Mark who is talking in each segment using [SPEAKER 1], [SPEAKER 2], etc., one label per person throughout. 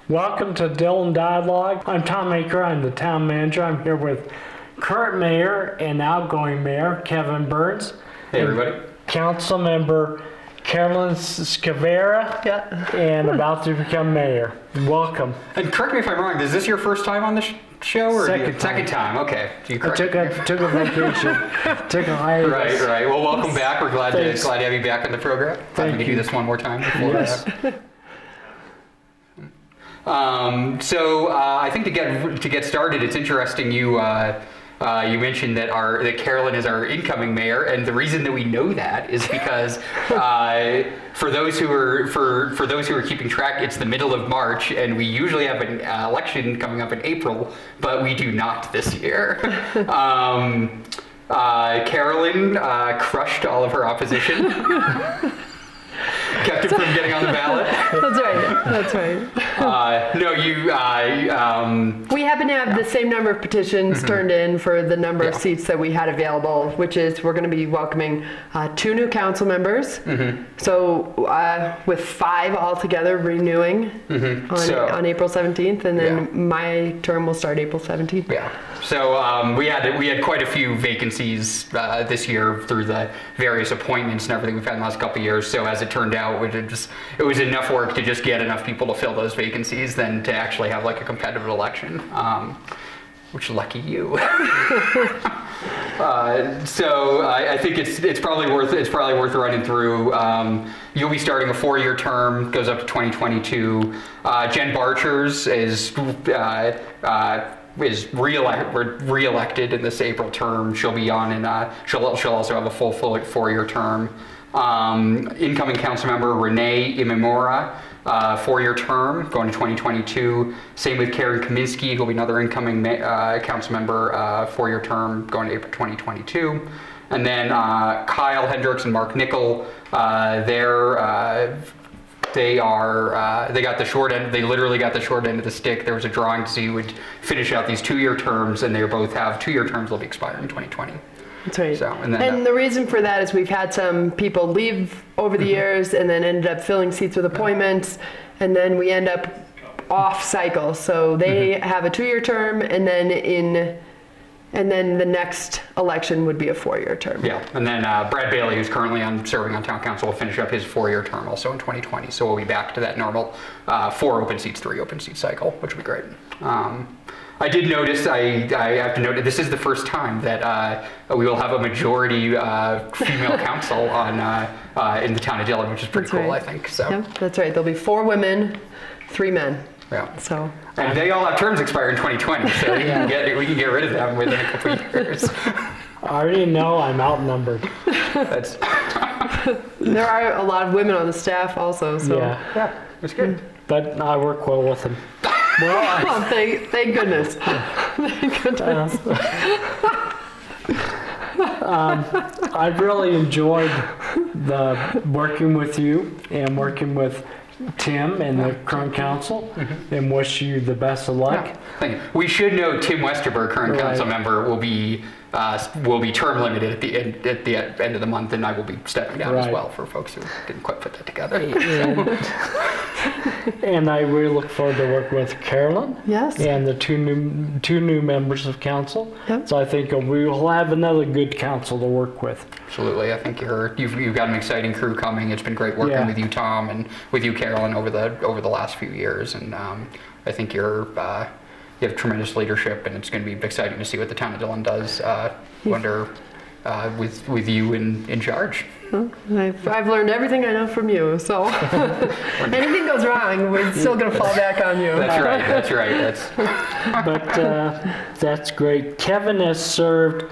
[SPEAKER 1] Welcome to Dillon Dialogue. I'm Tom Aker. I'm the town manager. I'm here with current mayor and outgoing mayor Kevin Burns.
[SPEAKER 2] Hey, everybody.
[SPEAKER 1] Council member Carolyn Scavera.
[SPEAKER 3] Yeah.
[SPEAKER 1] And about to become mayor. Welcome.
[SPEAKER 2] And correct me if I'm wrong, is this your first time on the show? Or
[SPEAKER 1] Second
[SPEAKER 2] time, okay. You
[SPEAKER 1] I took a vacation. Took a hiatus.
[SPEAKER 2] Right. Well, welcome back. We're glad
[SPEAKER 1] Thanks.
[SPEAKER 2] to have you back on the program.
[SPEAKER 1] Thank
[SPEAKER 2] to
[SPEAKER 1] you.
[SPEAKER 2] do this one more time before.
[SPEAKER 1] Yes.
[SPEAKER 2] I think to get started, it's interesting you mentioned that Carolyn is our incoming mayor, and the reason that we know that is because for those who are keeping track, it's the middle of March, and we usually have an election coming up in April, but we do not this year. Carolyn crushed all of her opposition. Kept it from getting on the ballot.
[SPEAKER 3] That's right. We happen to have the same number of petitions turned in for the number of seats that we had available, which is we're going to be welcoming 2 new council members. So with 5 altogether renewing on April 17th, and then my term will start April 17th.
[SPEAKER 2] Yeah. So we had quite a few vacancies this year through the various appointments and everything we've had in the last couple of years. So as it turned out, it was enough work to just get enough people to fill those vacancies than to actually have like a competitive election. Which lucky you. I think it's probably worth running through. You'll be starting a 4-year term, goes up to 2022. Jen Barchers is re-elected in this April term. She'll be on, and she'll also have a full 4-year term. Incoming council member Renee Imamura, 4-year term, going to 2022. Same with Karen Kaminsky, who'll be another incoming council member, 4-year term, going to April 2022. And then Kyle Hendricks and Mark Nickel, they got the short end. They literally got the short end of the stick. There was a drawing to see who would finish out these 2-year terms, and they both have 2-year terms. They'll be expiring in 2020.
[SPEAKER 3] That's right.
[SPEAKER 2] So,
[SPEAKER 3] and the reason for that is we've had some people leave over the years and then ended up filling seats with appointments, and then we end up off cycle. So they have a 2-year term, and then the next election would be a 4-year term.
[SPEAKER 2] Yeah, and then Brad Bailey, who's currently serving on town council, will finish up his 4-year term also in 2020. So we'll be back to that normal 4 open seats, 3 open seat cycle, which will be great. I did notice, I have to note, this is the first time that we will have a majority female council in the town of Dillon, which is pretty cool, I think. So.
[SPEAKER 3] Yeah, that's right. There'll be 4 women, 3 men.
[SPEAKER 2] Yeah.
[SPEAKER 3] So.
[SPEAKER 2] And they all have terms expire in 2020, so we can get rid of them within a couple of years.
[SPEAKER 1] I already know I'm outnumbered.
[SPEAKER 3] There are a lot of women on the staff also. So.
[SPEAKER 2] Yeah, it's good.
[SPEAKER 1] But I work well with them. Well,
[SPEAKER 3] thank goodness. Thank goodness.
[SPEAKER 1] I've really enjoyed working with you and working with Tim and the current council, and wish you the best of luck.
[SPEAKER 2] Yeah, thank you. We should note Tim Westerberg, current council member, will be term limited at the end of the month, and I will be stepping down as well for folks who didn't quite put that together.
[SPEAKER 1] And I really look forward to working with Carolyn.
[SPEAKER 3] Yes.
[SPEAKER 1] And the two new members of council.
[SPEAKER 3] Yep.
[SPEAKER 1] So I think we will have another good council to work with.
[SPEAKER 2] Absolutely. I think you've got an exciting crew coming. It's been great working with you, Tom, and with you, Carolyn, over the last few years. And I think you have tremendous leadership, and it's going to be exciting to see what the town of Dillon does with you in charge.
[SPEAKER 3] Well, I've learned everything I know from you, so anything goes wrong, we're still going to fall back on you.
[SPEAKER 2] That's right.
[SPEAKER 1] But that's great. Kevin has served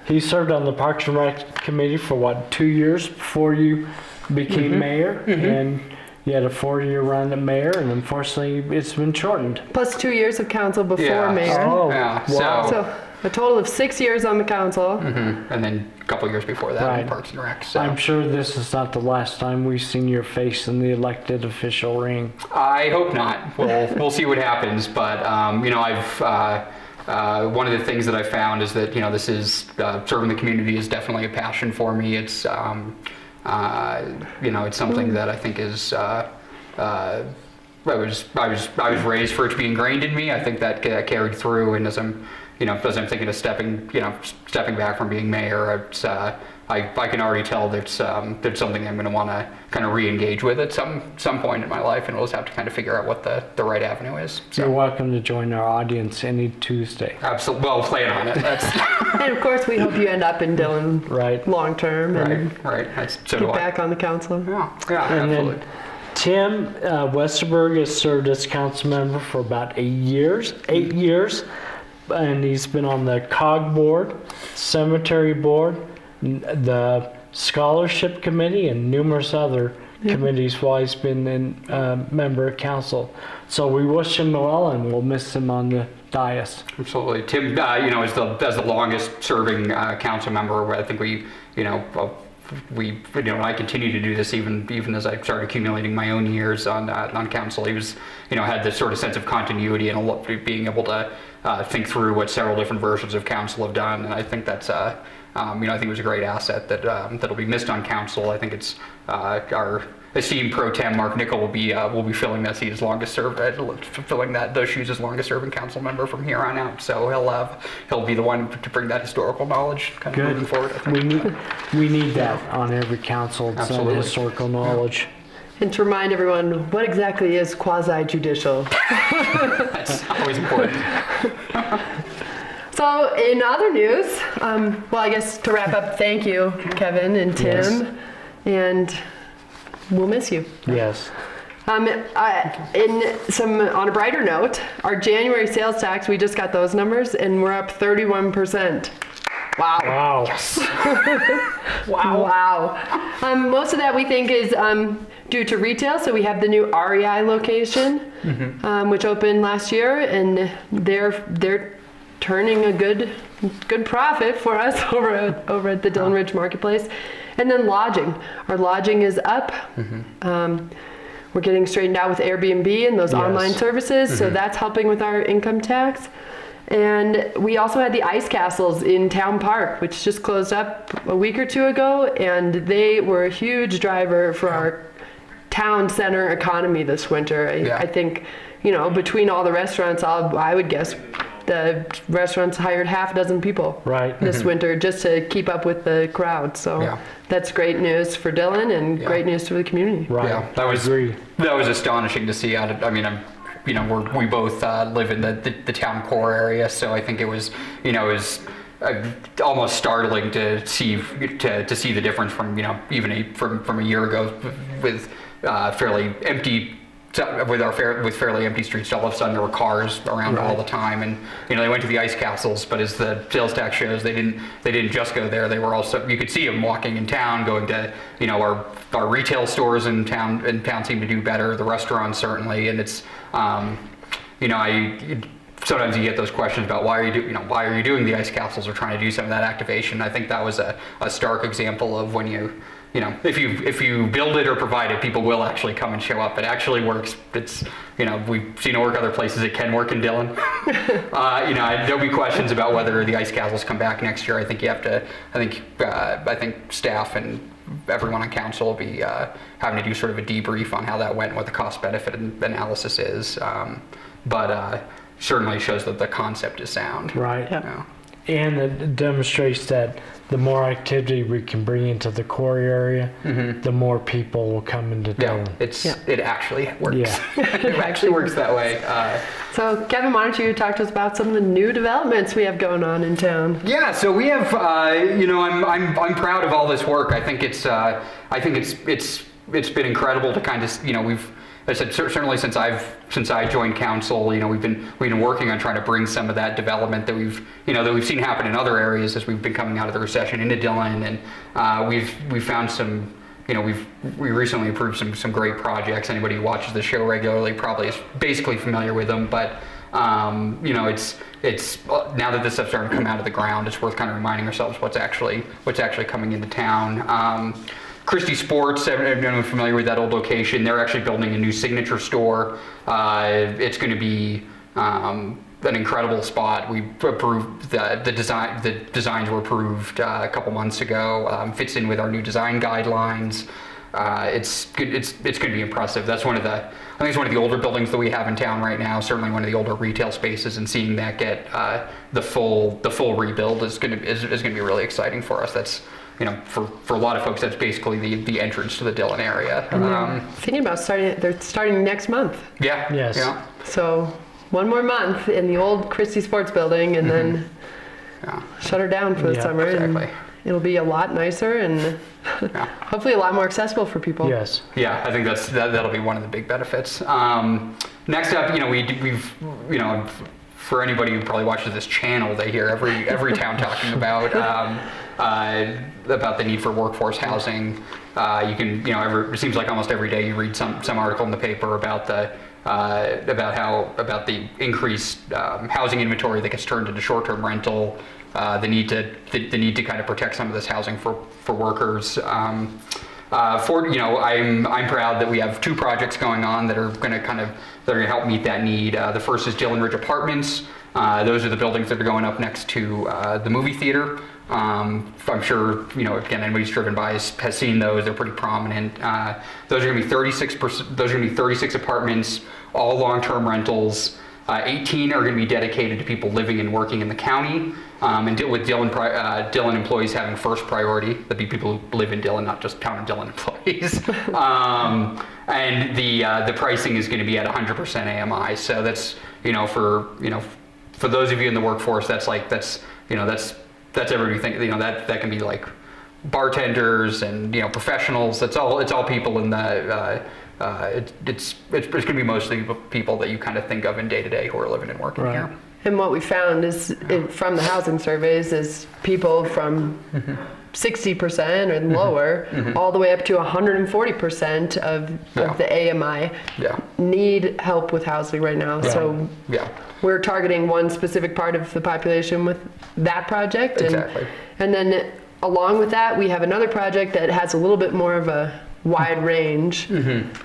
[SPEAKER 1] on the Parks and Rec Committee for 2 years before you became mayor, and you had a 4-year run at mayor, and unfortunately it's been shortened.
[SPEAKER 3] Plus 2 years of council before mayor.
[SPEAKER 1] Oh,
[SPEAKER 2] yeah.
[SPEAKER 1] wow.
[SPEAKER 3] So a total of 6 years on the council.
[SPEAKER 2] And then a couple years before that in Parks and Rec. So. I'm
[SPEAKER 1] sure this is not the last time we've seen your face in the elected official ring.
[SPEAKER 2] I hope not. We'll see what happens. But I've one of the things that I found is that this is serving the community is definitely a passion for me. It's it's something that I think is I was raised for it to be ingrained in me. I think that carried through, and as I'm thinking of stepping back from being mayor, it's, I can already tell there's something I'm going to want to kind of re-engage with at some point in my life, and we'll just have to kind of figure out what the right avenue is. So.
[SPEAKER 1] You're welcome to join our audience any Tuesday.
[SPEAKER 2] Absolutely. Well, plan on it. That's
[SPEAKER 3] And of course, we hope you end up in Dillon
[SPEAKER 1] Right.
[SPEAKER 3] long term and
[SPEAKER 2] right. So
[SPEAKER 3] get back on the council.
[SPEAKER 2] Yeah,
[SPEAKER 1] And
[SPEAKER 2] absolutely.
[SPEAKER 1] then Tim Westerberg has served as council member for about 8 years, and he's been on the COG board, cemetery board, the scholarship committee, and numerous other committees while he's been in member of council. So we wish him well, and we'll miss him on the dais.
[SPEAKER 2] Absolutely. Tim, as the longest serving council member, I think I continue to do this even as I started accumulating my own years on council. He was, had this sort of sense of continuity and being able to think through what several different versions of council have done. And I think that's, I think it was a great asset that'll be missed on council. I think it's our esteemed pro tem Mark Nickel will be filling that seat as longest served, filling those shoes as longest serving council member from here on out. So he'll be the one to bring that historical knowledge kind of moving forward. I think.
[SPEAKER 1] We need that on every council, some
[SPEAKER 2] Absolutely.
[SPEAKER 1] historical knowledge.
[SPEAKER 3] And to remind everyone, what exactly is quasi-judicial?
[SPEAKER 2] That's always important.
[SPEAKER 3] So in other news, well, I guess to wrap up, thank you, Kevin and Tim,
[SPEAKER 1] Yes.
[SPEAKER 3] and we'll miss you.
[SPEAKER 1] Yes.
[SPEAKER 3] On a brighter note, our January sales tax, we just got those numbers, and we're up 31%. Wow.
[SPEAKER 1] Wow.
[SPEAKER 3] Wow. Most of that we think is due to retail. So we have the new REI location, which opened last year, and they're turning a good profit for us over at the Dillon Ridge Marketplace. And then lodging. Our lodging is up. We're getting straightened out with Airbnb and those
[SPEAKER 1] Yes.
[SPEAKER 3] online services, so that's helping with our income tax. And we also had the ice castles in Town Park, which just closed up a week or two ago, and they were a huge driver for our town center economy this winter. I think, between all the restaurants, I would guess the restaurants hired half a dozen people this winter just to keep up with the crowd. So that's great news for Dillon and great news for the community.
[SPEAKER 1] Right.
[SPEAKER 2] Yeah, that was astonishing to see. We both live in the town core area, so I think it was almost startling to see the difference from from a year ago with fairly empty. With fairly empty streets, all of a sudden there were cars around all the time, and they went to the ice castles. But as the sales tax shows, they didn't just go there. They were also, you could see them walking in town, going to our retail stores in town. And town seemed to do better. The restaurants certainly, and it's sometimes you get those questions about why are you doing the ice castles or trying to do some of that activation. I think that was a stark example of when if you build it or provide it, people will actually come and show up. It actually works. It's we've seen it work other places. It can work in Dillon. There'll be questions about whether the ice castles come back next year. I think you have to. I think staff and everyone on council will be having to do sort of a debrief on how that went and what the cost benefit analysis is. But certainly shows that the concept is sound.
[SPEAKER 1] Right.
[SPEAKER 3] Yeah.
[SPEAKER 1] And it demonstrates that the more activity we can bring into the core area, the more people will come into Dillon.
[SPEAKER 2] It actually works.
[SPEAKER 1] Yeah.
[SPEAKER 2] It actually works that way.
[SPEAKER 3] So Kevin, why don't you talk to us about some of the new developments we have going on in town?
[SPEAKER 2] Yeah, so we have, I'm proud of all this work. I think it's been incredible to kind of, I said certainly since I joined council, we've been working on trying to bring some of that development that we've seen happen in other areas as we've been coming out of the recession into Dillon, and we've found some. We recently approved some great projects. Anybody who watches the show regularly probably is basically familiar with them, but it's now that this stuff's starting to come out of the ground, it's worth kind of reminding ourselves what's actually coming into town. Christie Sports, everyone familiar with that old location, they're actually building a new signature store. It's going to be an incredible spot. We approved the design. The designs were approved a couple months ago. Fits in with our new design guidelines. it's good. It's going to be impressive. That's I think it's one of the older buildings that we have in town right now. Certainly one of the older retail spaces, and seeing that get the full rebuild is going to be really exciting for us. That's for a lot of folks, that's basically the entrance to the Dillon area.
[SPEAKER 3] Thinking about they're starting next month.
[SPEAKER 2] Yeah.
[SPEAKER 1] Yes.
[SPEAKER 2] Yeah.
[SPEAKER 3] So one more month in the old Christie Sports Building, and then shut her down for the summer.
[SPEAKER 2] Exactly.
[SPEAKER 3] And it'll be a lot nicer and hopefully a lot more accessible for people.
[SPEAKER 1] Yes.
[SPEAKER 2] Yeah, I think that'll be one of the big benefits. Next up, we've for anybody who probably watches this channel, they hear every town talking about the need for workforce housing. You can, it seems like almost every day you read some article in the paper about the increased housing inventory that gets turned into short-term rental. The need to kind of protect some of this housing for workers. I'm proud that we have 2 projects going on that are going to help meet that need. The first is Dillon Ridge Apartments. Those are the buildings that are going up next to the movie theater. I'm sure again, anybody who's driven by has seen those. They're pretty prominent. Those are going to be 36 apartments, all long-term rentals. 18 are going to be dedicated to people living and working in the county, and with Dillon employees having first priority. That'd be people who live in Dillon, not just town of Dillon employees. And the pricing is going to be at 100% AMI. So that's for those of you in the workforce, that's everybody think that can be like bartenders and professionals. It's all people in the. It's going to be mostly people that you kind of think of in day to day who are living and working here.
[SPEAKER 3] And what we found is from the housing surveys is people from 60% or lower, all the way up to 140% of the AMI need help with housing right now. Yeah. So we're targeting one specific part of the population with that project.
[SPEAKER 2] Exactly.
[SPEAKER 3] And then along with that, we have another project that has a little bit more of a wide range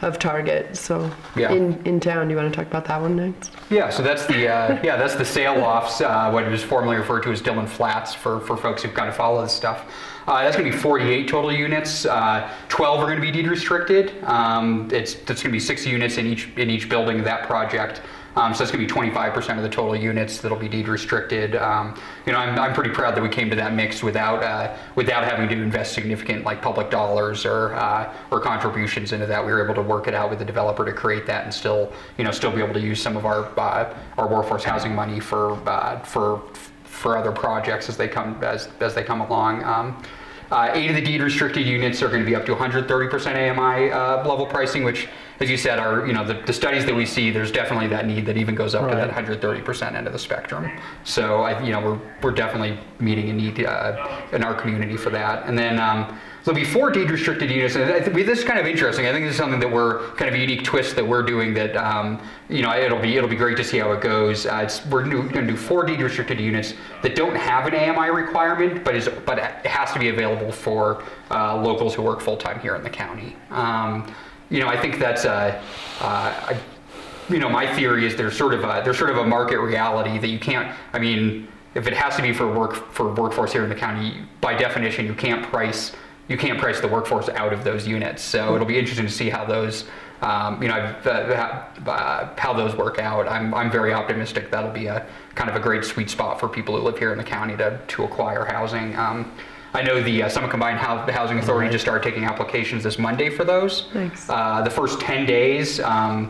[SPEAKER 3] of target. So in town, do you want to talk about that one next?
[SPEAKER 2] Yeah, so that's the sale lofts, what was formerly referred to as Dillon Flats for folks who kind of follow this stuff. That's going to be 48 total units. 12 are going to be deed restricted. It's going to be 6 units in each building of that project. So it's going to be 25% of the total units that'll be deed restricted. I'm pretty proud that we came to that mix without having to invest significant public dollars or contributions into that. We were able to work it out with the developer to create that and still be able to use some of our workforce housing money for other projects as they come along. 8 of the deed restricted units are going to be up to 130% AMI level pricing, which, as you said, are the studies that we see. There's definitely that need that even goes up to that 130% end of the spectrum. So we're definitely meeting a need in our community for that. And then there'll be 4 deed restricted units, and this is kind of interesting. I think this is something that we're kind of a unique twist that we're doing. That it'll be great to see how it goes. We're going to do 4 deed restricted units that don't have an AMI requirement, but it has to be available for locals who work full time here in the county. I think that's my theory is there's sort of a market reality that you can't. I mean, if it has to be for workforce here in the county, by definition, you can't price the workforce out of those units. So it'll be interesting to see how those how those work out. I'm very optimistic that'll be a kind of a great sweet spot for people who live here in the county to acquire housing. I know the Summit Combined Housing Authority just started taking applications this Monday for those.
[SPEAKER 3] Thanks.
[SPEAKER 2] The first 10 days are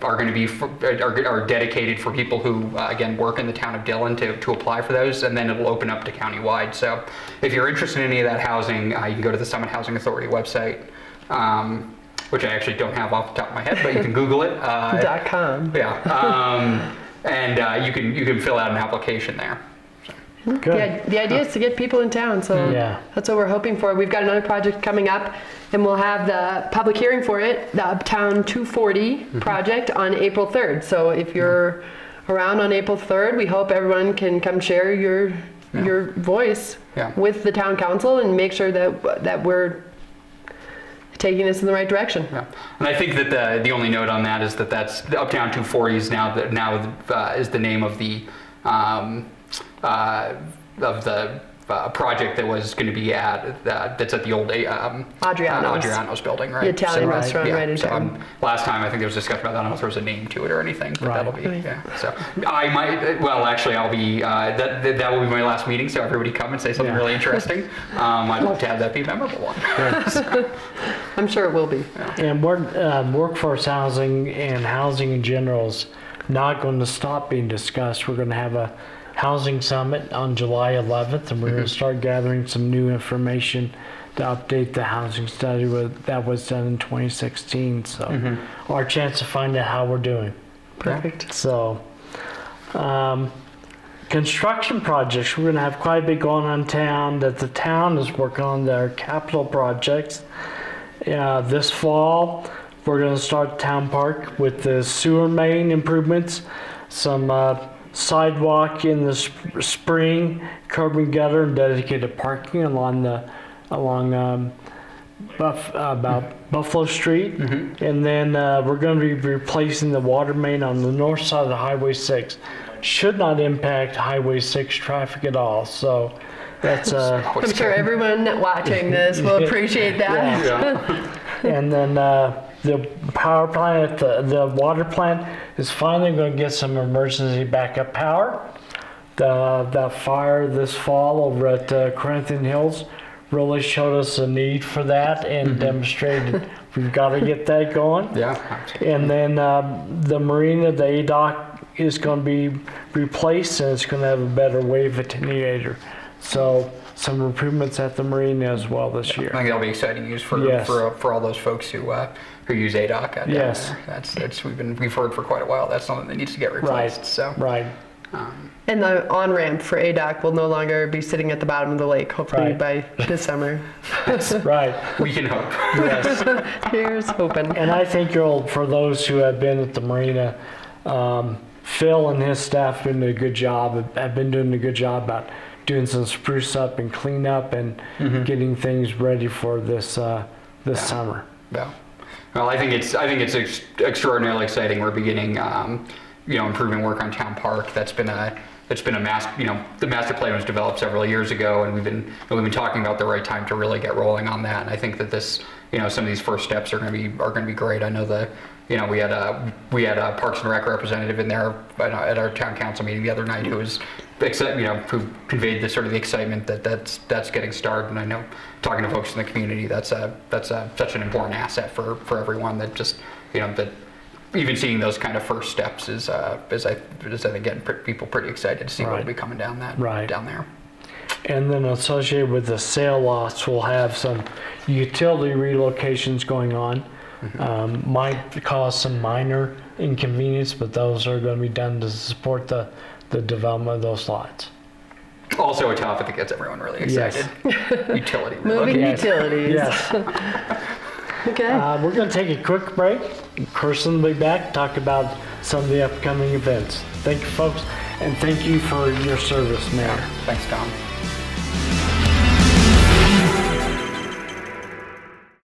[SPEAKER 2] going to be are dedicated for people who again work in the town of Dillon to apply for those, and then it'll open up to countywide. So if you're interested in any of that housing, you can go to the Summit Housing Authority website, which I actually don't have off the top of my head, but you can Google it.
[SPEAKER 3] .com.
[SPEAKER 2] Yeah, and you can fill out an application there.
[SPEAKER 1] Good.
[SPEAKER 3] The idea is to get people in town, so that's what we're hoping for. We've got another project coming up, and we'll have the public hearing for it, the Uptown 240 project, on April 3rd. So if you're around on April 3rd, we hope everyone can come share your voice with the town council and make sure that we're taking this in the right direction.
[SPEAKER 2] Yeah, and I think that the only note on that is that's the Uptown 240 is now is the name of the project that was going to be that's at the old Adriano's building, right?
[SPEAKER 3] The Italian restaurant right in
[SPEAKER 2] so,
[SPEAKER 3] town.
[SPEAKER 2] last time I think there was discussion about that. I don't know if there was a name to it or anything, but
[SPEAKER 1] Right.
[SPEAKER 2] that'll be So I might. Well, actually, I'll be. That will be my last meeting. So everybody come and say something really interesting. I'd love to have that be a memorable one.
[SPEAKER 3] I'm sure it will be.
[SPEAKER 1] And workforce housing and housing in general is not going to stop being discussed. We're going to have a housing summit on July 11th, and we're going to start gathering some new information to update the housing study that was done in 2016. So our chance to find out how we're doing.
[SPEAKER 3] Perfect.
[SPEAKER 1] So construction projects, we're going to have quite a bit going on in town that the town is working on their capital projects. This fall, we're going to start Town Park with the sewer main improvements, some sidewalk in the spring, curb and gutter, and dedicated parking along about Buffalo Street. And then we're going to be replacing the water main on the north side of the Highway 6. Should not impact Highway 6 traffic at all. So that's
[SPEAKER 3] I'm sure everyone watching this will appreciate that.
[SPEAKER 1] And then the power plant, the water plant is finally going to get some emergency backup power. The fire this fall over at Corinthian Hills really showed us a need for that and demonstrated we've got to get that going. And then the marina, the A-dock is going to be replaced, and it's going to have a better wave attenuator. So some improvements at the marina as well this year.
[SPEAKER 2] I think that'll be exciting news for all those folks who use ADOC. Down there. That's we've heard for quite a while. That's something that needs to get replaced.
[SPEAKER 1] Right.
[SPEAKER 3] And the on-ramp for ADOC will no longer be sitting at the bottom of the lake, hopefully by this summer.
[SPEAKER 1] Right.
[SPEAKER 2] We can hope.
[SPEAKER 1] Yes.
[SPEAKER 3] Here's hoping.
[SPEAKER 1] And I think for those who have been at the marina, Phil and his staff have been doing a good job about doing some spruce up and clean up and getting things ready for this summer.
[SPEAKER 2] Yeah. Well, I think it's extraordinarily exciting. We're beginning, improvement work on Town Park. That's been a the master plan was developed several years ago, and we've been talking about the right time to really get rolling on that. And I think that this, some of these first steps are going to be great. I know we had a Parks and Rec representative in there at our town council meeting the other night who was who conveyed the sort of the excitement that's getting started. And I know talking to folks in the community, that's such an important asset for everyone that just that even seeing those kind of first steps is I think getting people pretty excited to see what will be coming down there.
[SPEAKER 1] And then associated with the sale lots, we'll have some utility relocations going on. Might cause some minor inconvenience, but those are going to be done to support the development of those lots.
[SPEAKER 2] Also a topic that gets everyone really excited. Utility.
[SPEAKER 3] Moving utilities.
[SPEAKER 1] Yes.
[SPEAKER 3] Okay.
[SPEAKER 1] We're going to take a quick break. Kirsten will be back to talk about some of the upcoming events. Thank you, folks, and thank you for your service, Mayor.
[SPEAKER 2] Thanks, Tom.